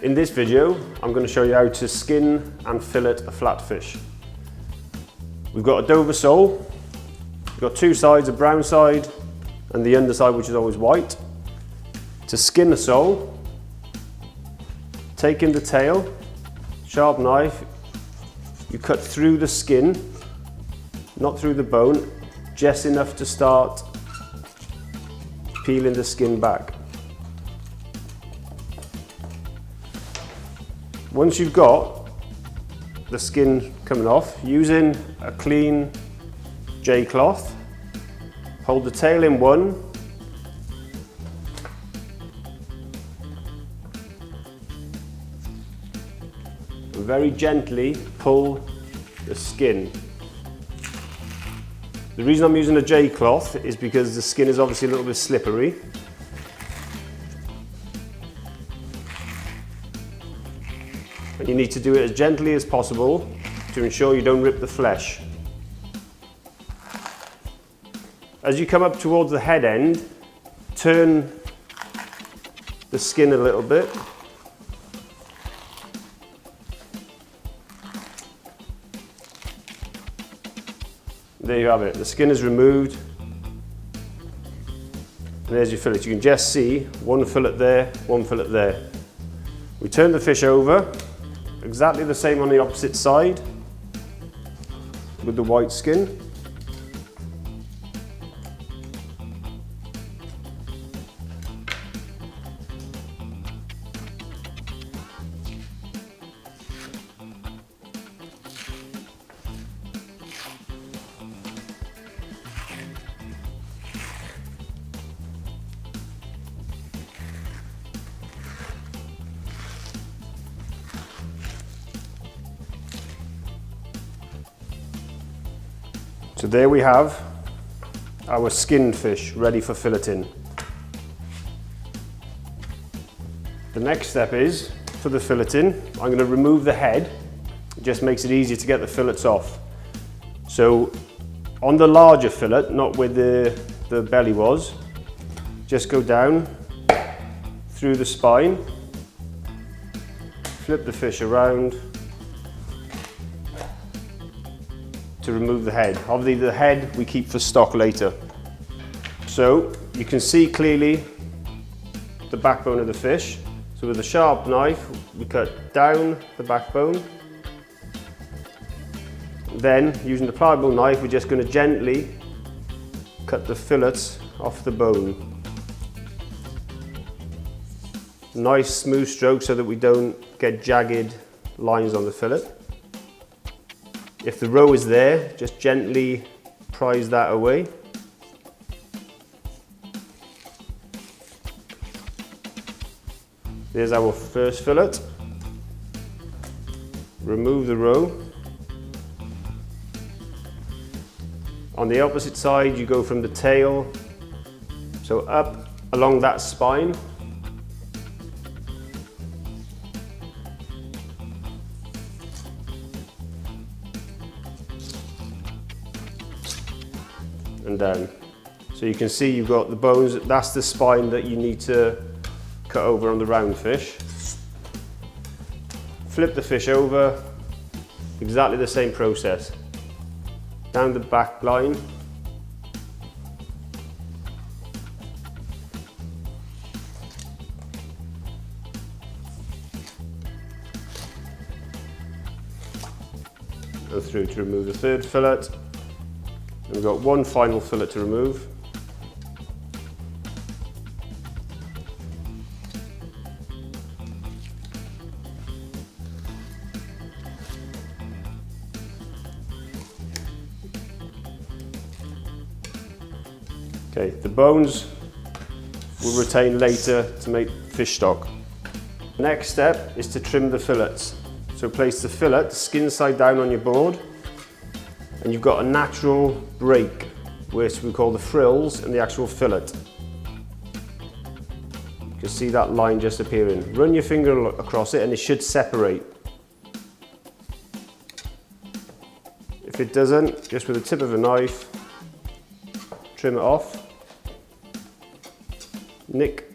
In this video, I'm going to show you how to skin and fillet a flatfish. We've got a Dover sole, we've got two sides, a brown side and the underside which is always white. To skin the sole, take in the tail, sharp knife, you cut through the skin, not through the bone, just enough to start peeling the skin back. Once you've got the skin coming off, using a clean J cloth, hold the tail in one, and very gently pull the skin. The reason I'm using a J cloth is because the skin is obviously a little bit slippery. And you need to do it as gently as possible to ensure you don't rip the flesh. As you come up towards the head end, turn the skin a little bit. There you have it, the skin is removed. And there's your fillet. You can just see one fillet there, one fillet there. We turn the fish over. Exactly the same on the opposite side with the white skin. So there we have our skinned fish ready for filleting. The next step is, for the filleting, I'm going to remove the head. It just makes it easier to get the fillets off. So on the larger fillet, not where the belly was, just go down through the spine, flip the fish around, to remove the head. Obviously the head we keep for stock later. So you can see clearly the backbone of the fish. So with a sharp knife we cut down the backbone. Then using the pliable knife we're just going to gently cut the fillets off the bone. Nice smooth stroke so that we don't get jagged lines on the fillet. If the roe is there, just gently prise that away. There's our first fillet. Remove the roe. On the opposite side, you go from the tail, so up along that spine. And down. So you can see you've got the bones, that's the spine that you need to cut over on the round fish. Flip the fish over, exactly the same process. Down the back line. Go through to remove the third fillet. And we've got one final fillet to remove. Okay, the bones we'll retain later to make fish stock. Next step is to trim the fillets. So place the fillet, skin side down on your board. And you've got a natural break, which we call the frills, and the actual fillet. You can see that line just appearing. Run your finger across it and it should separate. If it doesn't, just with the tip of a knife, trim it off, nick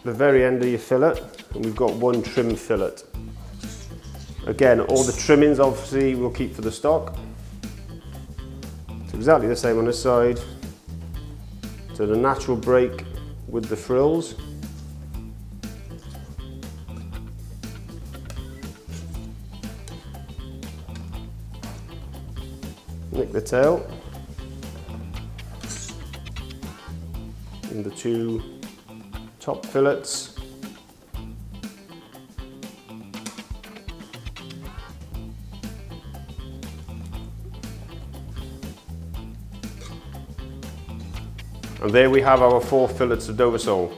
the very end of your fillet, and we've got one trim fillet. Again, all the trimmings obviously we'll keep for the stock. It's exactly the same on this side. So the natural break with the frills. Nick the tail. And the two top fillets. And there we have our 4 fillets of Dover sole.